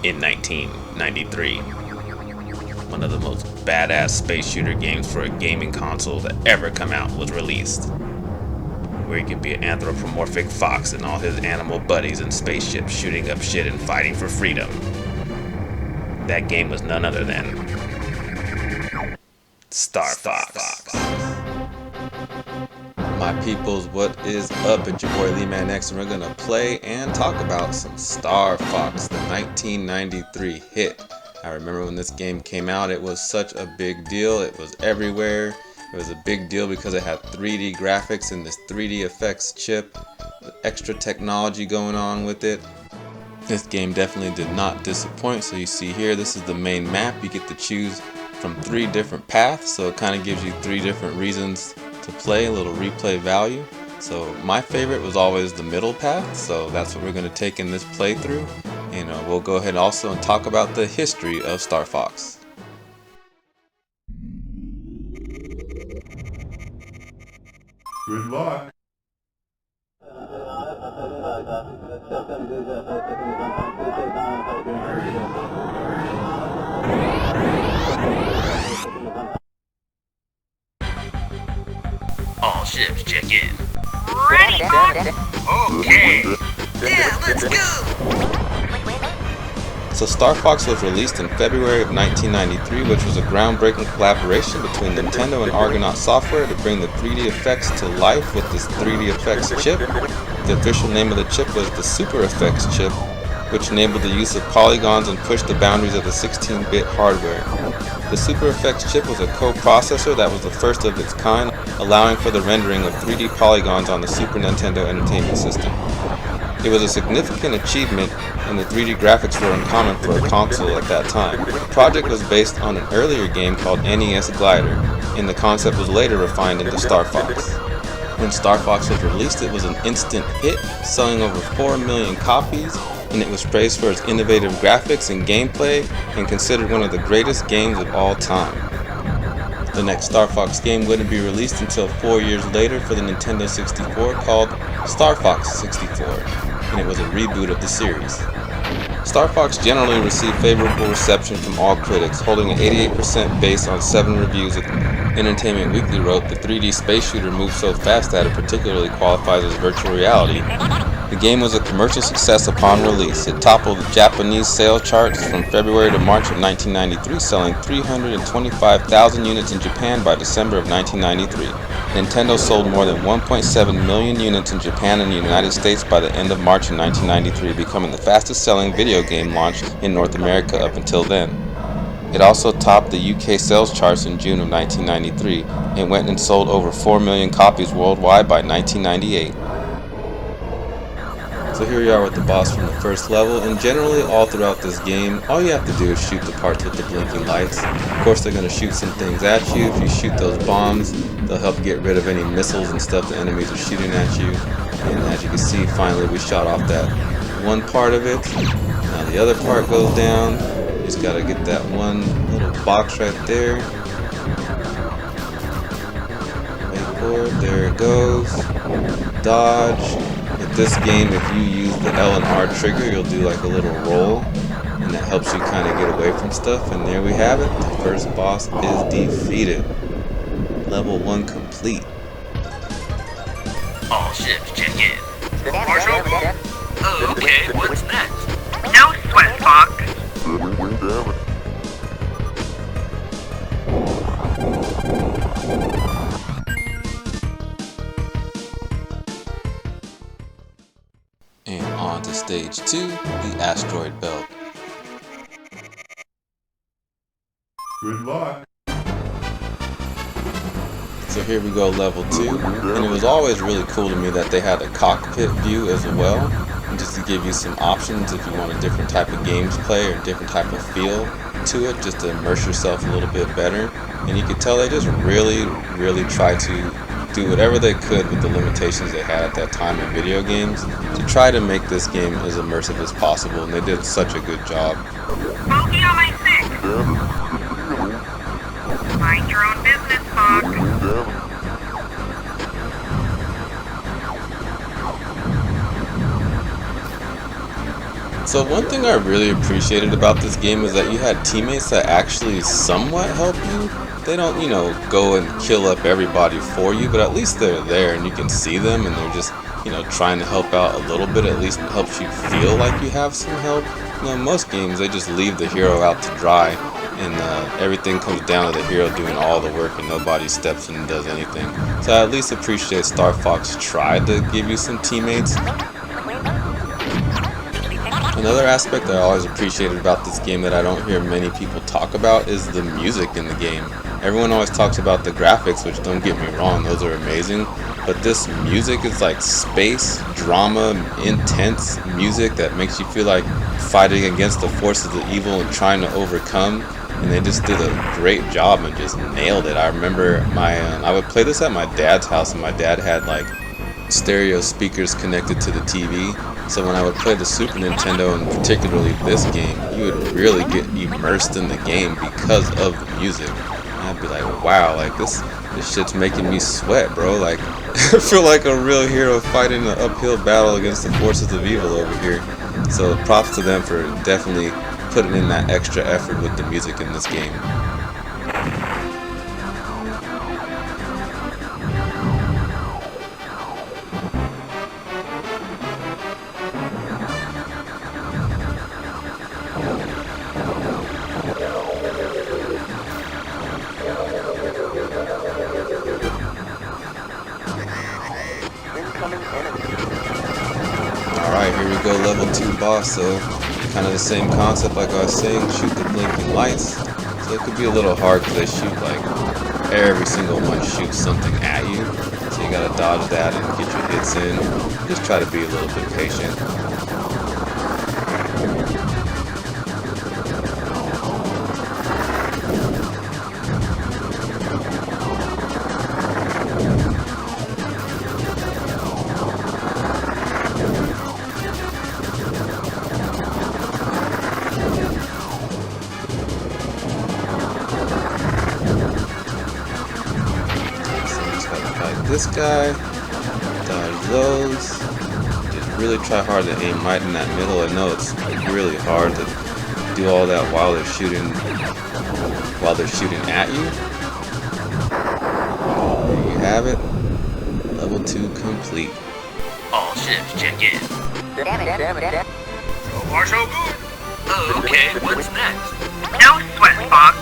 in 1993. One of the most badass space shooter games for a gaming console that ever come out was released, where you could be an anthropomorphic fox and all his animal buddies in spaceships shooting up shit and fighting for freedom. That game was none other than StarFox. My peoples, what is up? It's your boy LeeMan X, and we're gonna play and talk about some StarFox, the 1993 hit. I remember when this game came out, it was such a big deal. It was everywhere. It was a big deal because it had 3D graphics and this 3D effects chip, extra technology going on with it. This game definitely did not disappoint. So you see here, this is the main map. You get to choose from 3 different paths, so it kind of gives you 3 different reasons to play, a little replay value. So my favorite was always the middle path, so that's what we're going to take in this playthrough. And we'll go ahead also and talk about the history of StarFox. Good luck. All ships check in. Ready, okay. Yeah, let's go. So StarFox was released in February of 1993, which was a groundbreaking collaboration between Nintendo and Argonaut Software to bring the 3D effects to life with this 3D effects chip. The official name of the chip was the Super Effects chip, which enabled the use of polygons and pushed the boundaries of the 16-bit hardware. The Super Effects chip was a co-processor that was the first of its kind, allowing for the rendering of 3D polygons on the Super Nintendo Entertainment System. It was a significant achievement, and the 3D graphics were uncommon for a console at that time. The project was based on an earlier game called NES Glider, and the concept was later refined into StarFox. When StarFox was released, it was an instant hit, selling over 4 million copies, and it was praised for its innovative graphics and gameplay, and considered one of the greatest games of all time. The next StarFox game wouldn't be released until 4 years later for the Nintendo 64, called StarFox 64, and it was a reboot of the series. StarFox generally received favorable reception from all critics, holding an 88% based on 7 reviews. Entertainment Weekly wrote, "The 3D space shooter moves so fast that it particularly qualifies as virtual reality." The game was a commercial success upon release. It toppled the Japanese sales charts from February to March of 1993, selling 325,000 units in Japan by December of 1993. Nintendo sold more than 1.7 million units in Japan and the United States by the end of March of 1993, becoming the fastest selling video game launch in North America up until then. It also topped the UK sales charts in June of 1993 and went and sold over 4 million copies worldwide by 1998. So here we are with the boss from the first level, and generally all throughout this game, all you have to do is shoot the parts with the blinking lights. Of course they're going to shoot some things at you. If you shoot those bombs, they'll help get rid of any missiles and stuff the enemies are shooting at you. And as you can see, finally we shot off that one part of it. Now the other part goes down. You just got to get that one little box right there. Wait for it, there it goes. Dodge. With this game, if you use the L and R trigger, you'll do like a little roll, and that helps you kind of get away from stuff. And there we have it. The first boss is defeated. Level 1 complete. All ships check in. Marshal? Oh, okay, what's next? No sweat, Fox. And on to stage 2, the Asteroid Belt. Good luck. So here we go, level 2, and it was always really cool to me that they had a cockpit view as well, and just to give you some options if you want a different type of gameplay or a different type of feel to it, just to immerse yourself a little bit better. And you could tell they just really tried to do whatever they could with the limitations they had at that time in video games to try to make this game as immersive as possible, and they did such a good job. Bogey on my 6. Mind your own business, Fox. So one thing I really appreciated about this game is that you had teammates that actually somewhat help you. They don't, you know, go and kill up everybody for you, but at least they're there and you can see them and they're just, you know, trying to help out a little bit. At least helps you feel like you have some help. You know, in most games they just leave the hero out to dry and everything comes down to the hero doing all the work and nobody steps in and does anything. So I at least appreciate StarFox tried to give you some teammates. Another aspect that I always appreciated about this game that I don't hear many people talk about is the music in the game. Everyone always talks about the graphics, which don't get me wrong, those are amazing, but this music is like space, drama, intense music that makes you feel like fighting against the forces of evil and trying to overcome, and they just did a great job and just nailed it. I remember I would play this at my dad's house, and my dad had like stereo speakers connected to the TV, so when I would play the Super Nintendo and particularly this game, you would really get immersed in the game because of the music. And I'd be like, wow, like this shit's making me sweat, bro. Like I feel like a real hero fighting an uphill battle against the forces of evil over here. So props to them for definitely putting in that extra effort with the music in this game. Alright, here we go, level 2 boss. So kind of the same concept like I was saying, shoot the blinking lights. So it could be a little hard because they shoot like every single one shoots something at you. So you gotta dodge that and get your hits in. Just try to be a little bit patient. This guy, dodge those, just really try hard to aim right in that middle. I know it's really hard to do all that while they're shooting at you. There you have it, level 2 complete. All ships check in. So far so good. Okay, what's next? No sweat, Fox.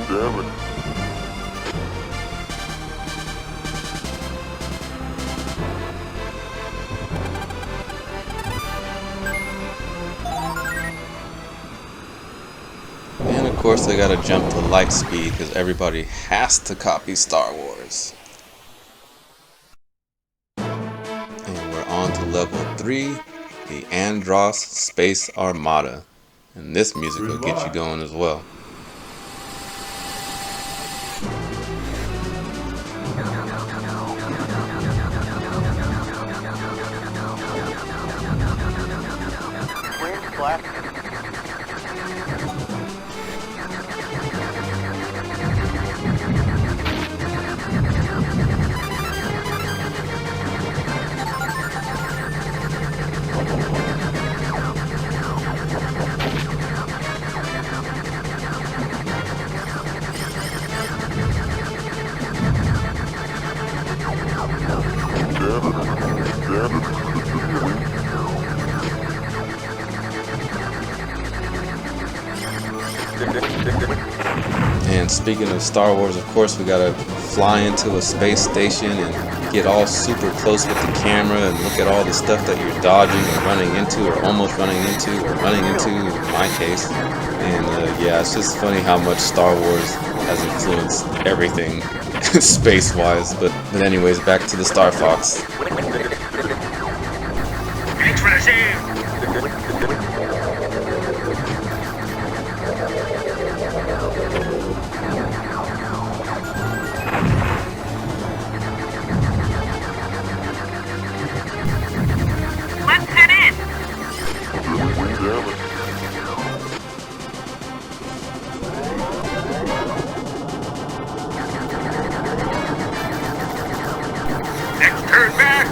Damn it. Of course they gotta jump to light speed because everybody has to copy Star Wars. And we're on to level 3, the Andross Space Armada. And this music will get you going as well. And speaking of Star Wars, of course, we gotta fly into a space station and get all super close with the camera and look at all the stuff that you're dodging or running into or almost running into or running into in my case. And yeah, it's just funny how much Star Wars has influenced everything space-wise. But anyways, back to the StarFox. Thanks for the save. Let's head in. Next turn back.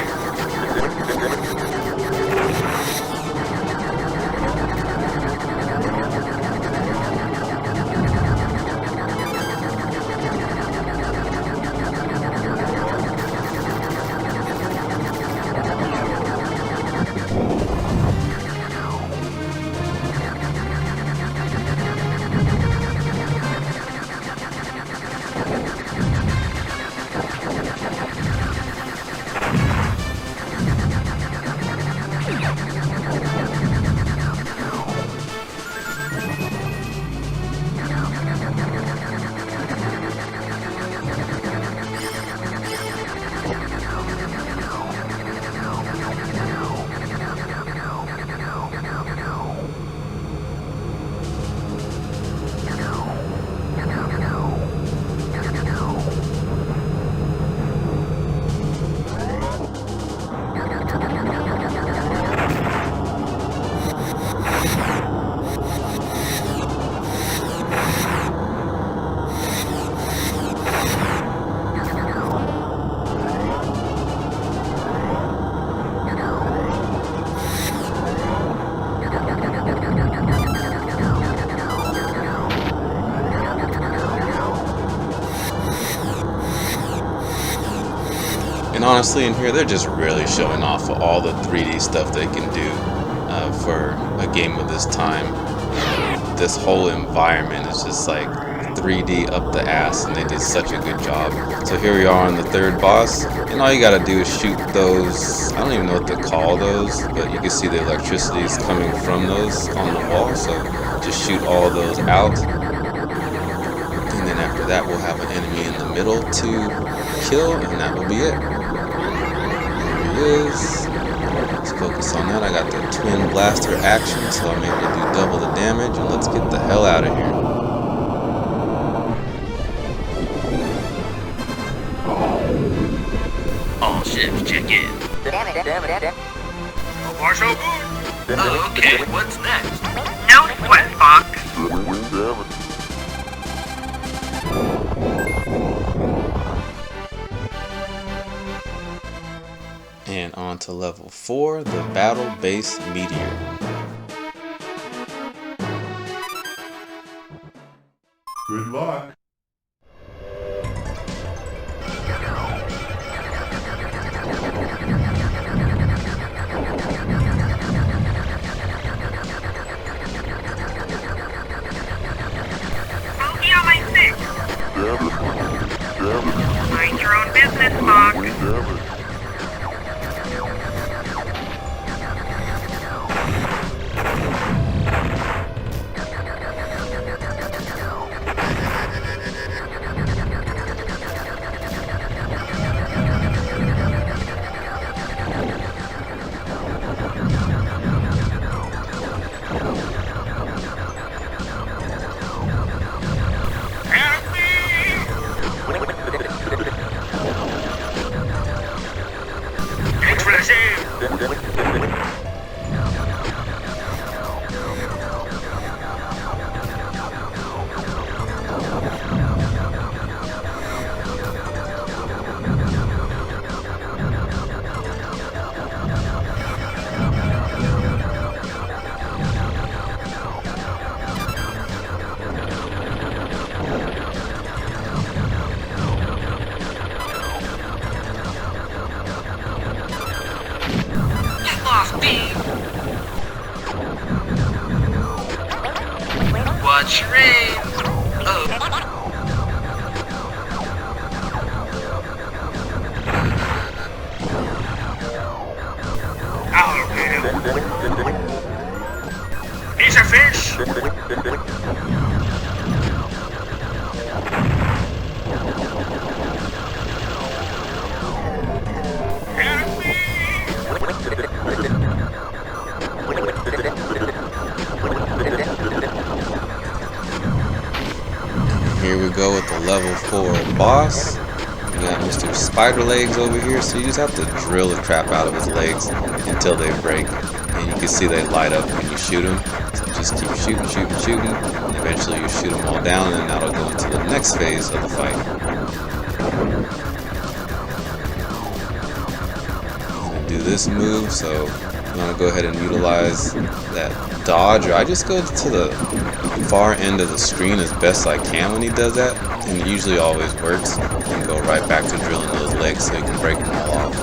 honestly, in here they're just really showing off all the 3D stuff they can do for a game of this time. This whole environment is just like 3D up the ass, and they did such a good job. So here we are on the third boss, and all you gotta do is shoot those, I don't even know what to call those, but you can see the electricity is coming from those on the wall, so just shoot all those out. And then after that we'll have an enemy in the middle to kill, and that will be it. There he is. Let's focus on that. I got the twin blaster action, so I'm able to do double the damage, and let's get the hell out of here. All ships check in. So far so good. Okay, what's next? No sweat, Fox. And on to level 4, the Battle Base Meteor. Good luck. Bogey on my stick. Mind your own business, Fox. Watch your aim. Oh. I'll get him. He's a fish. Help me. Here we go with the level 4 boss. We got Mr. Spider Legs over here, so you just have to drill the crap out of his legs until they break. And you can see they light up when you shoot them. So just keep shooting, shooting, shooting, and eventually you shoot them all down, and that'll go into the next phase of the fight. I'm gonna do this move, so I'm gonna go ahead and utilize that dodge, or I just go to the far end of the screen as best I can when he does that, and it usually always works, and go right back to drilling those legs so you can break them all off.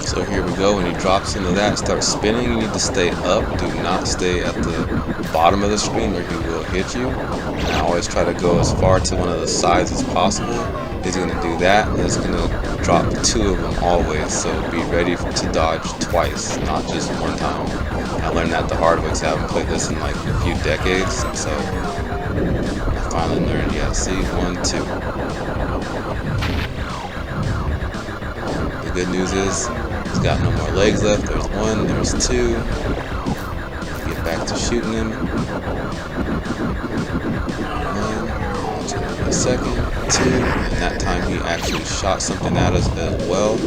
So here we go. When he drops into that, starts spinning, you need to stay up. Do not stay at the bottom of the screen or he will hit you. And I always try to go as far to one of the sides as possible. He's going to do that, and it's going to drop 2 of them always, so be ready to dodge twice, not just one time. I learned that the hard way because I haven't played this in like a few decades, so I finally learned, yeah, see, 1, 2. The good news is, he's got no more legs left. There's 1, there's 2. Get back to shooting him. 1, a second, 2, and that time he actually shot something at us as well.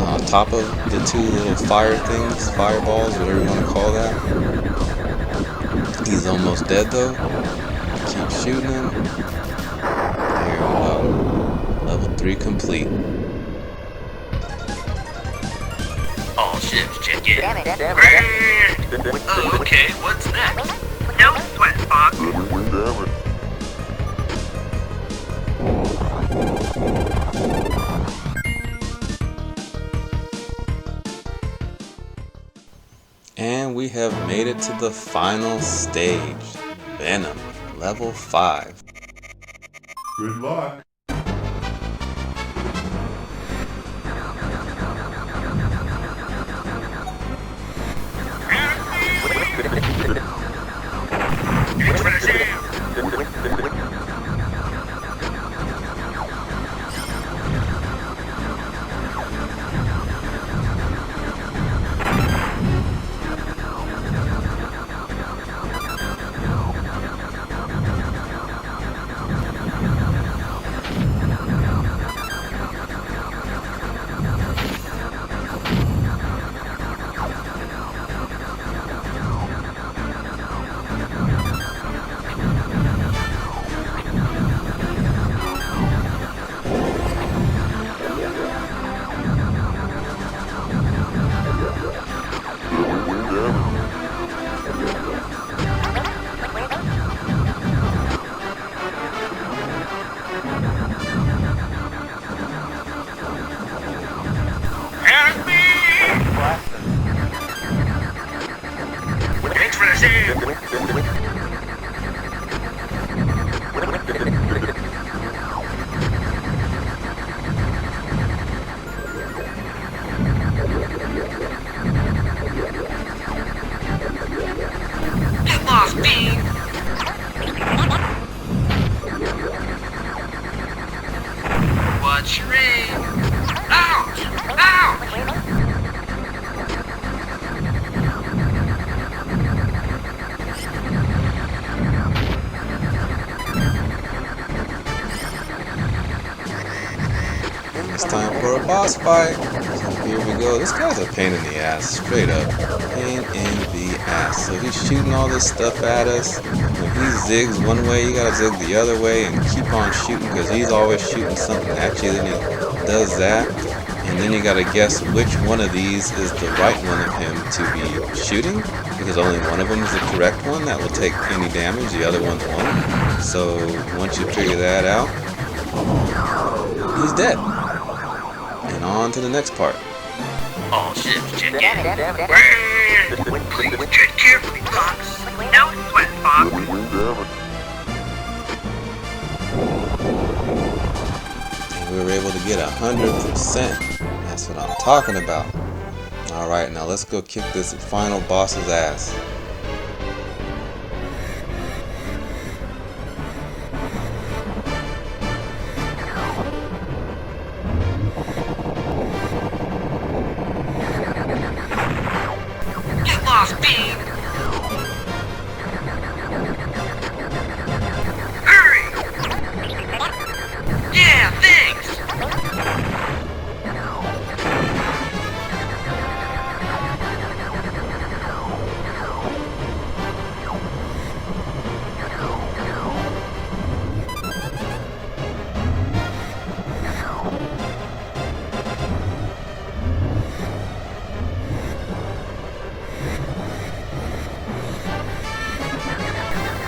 On top of the 2 little fire things, fireballs, whatever you want to call that. He's almost dead though. Keep shooting him. There we go. Level 3 complete. All ships check in. Oh, okay, what's next? No sweat, Fox. And we have made it to the final stage, Venom, level 5. Good luck. It's time for a boss fight. So here we go. This guy's a pain in the ass, straight up. Pain in the ass. So he's shooting all this stuff at us. When he zigs one way, you gotta zig the other way and keep on shooting because he's always shooting something at you. Then he does that. And then you gotta guess which one of these is the right one of him to be shooting. Because only one of them is the correct one that will take any damage, the other ones won't. So once you figure that out, he's dead. And on to the next part. All ships check in. Please tread carefully, Fox. No sweat, Fox. And we were able to get 100%. That's what I'm talking about. Alright, now let's go kick this final boss's ass. Get lost, Bean! Hurry! Yeah, thanks!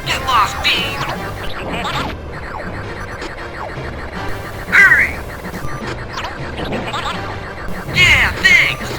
Get lost, Bean! Hurry! Yeah, thanks!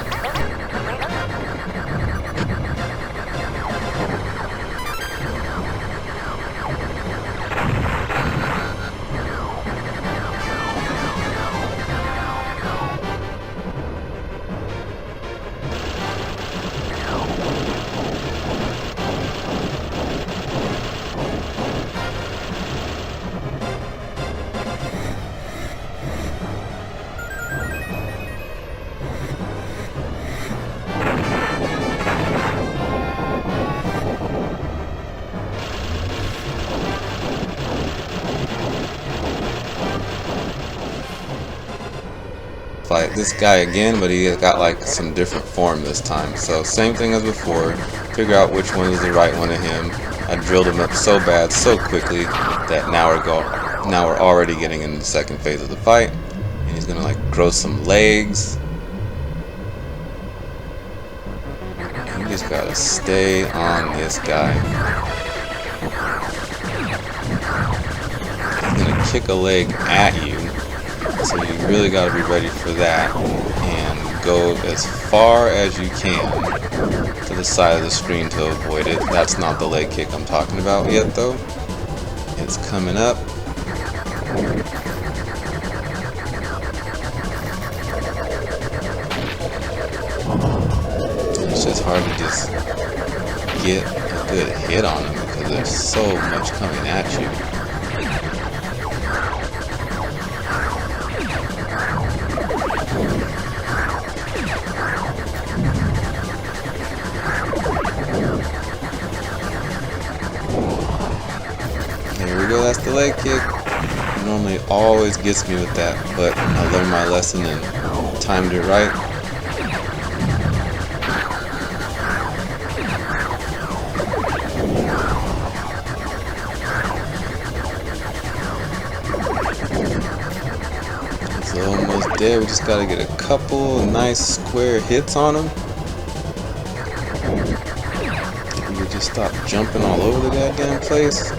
Fight this guy again, but he got like some different form this time. So same thing as before. Figure out which one is the right one of him. I drilled him up so bad, so quickly that now we're already getting into the second phase of the fight. And he's gonna like grow some legs. And you just gotta stay on this guy. He's gonna kick a leg at you. So you really got to be ready for that and go as far as you can to the side of the screen to avoid it. That's not the leg kick I'm talking about yet though. It's coming up. It's just hard to just get a good hit on them because there's so much coming at you. There we go, that's the leg kick. It normally always gets me with that, but I learned my lesson and timed it right. It's almost there, we just gotta get a couple nice square hits on him. If we could just stop jumping all over the goddamn place.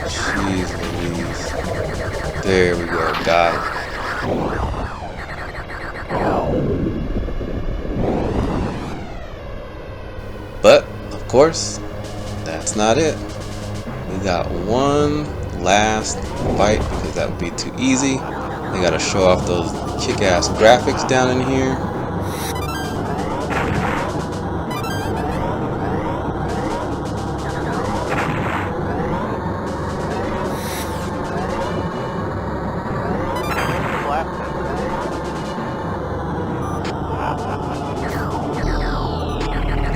Jeez Louise. There we go, got it. But, of course, that's not it. We got one last fight because that would be too easy. They gotta show off those kick-ass graphics down in here.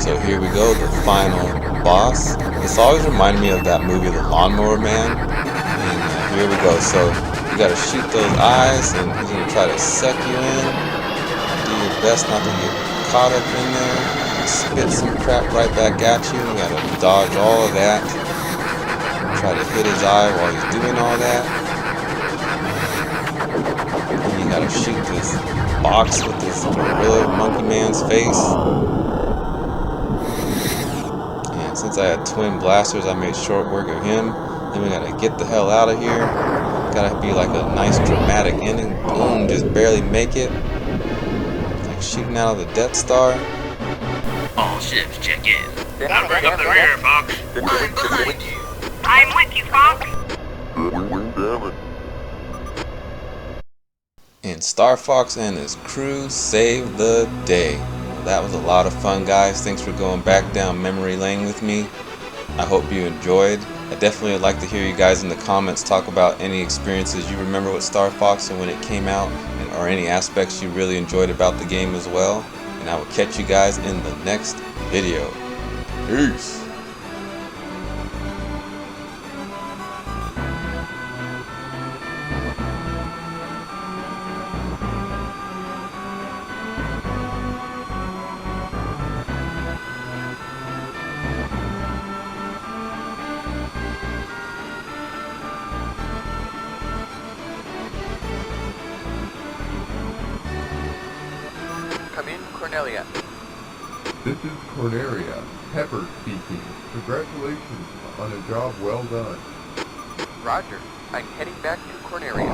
So here we go, the final boss. This always reminded me of that movie, The Lawnmower Man. And here we go. So you gotta shoot those eyes, and he's gonna try to suck you in. Do your best not to get caught up in there. Spit some crap right back at you. You gotta dodge all of that. Try to hit his eye while he's doing all that. And you gotta shoot this box with this gorilla monkey man's face. Since I had twin blasters, I made short work of him. Then we gotta get the hell out of here. Gotta be like a nice dramatic ending. Boom, just barely make it. Like shooting out of the Death Star. All ships check in. I'll bring up the rear, Fox. I'm behind you. I'm with you, Fox. And StarFox and his crew saved the day. That was a lot of fun, guys. Thanks for going back down memory lane with me. I hope you enjoyed. I definitely would like to hear you guys in the comments talk about any experiences you remember with StarFox and when it came out, or any aspects you really enjoyed about the game as well. And I will catch you guys in the next video. Peace. Come in, Cornelia. This is Cornerie, Pepper speaking. Congratulations on a job well done. Roger. I'm heading back to Cornerie.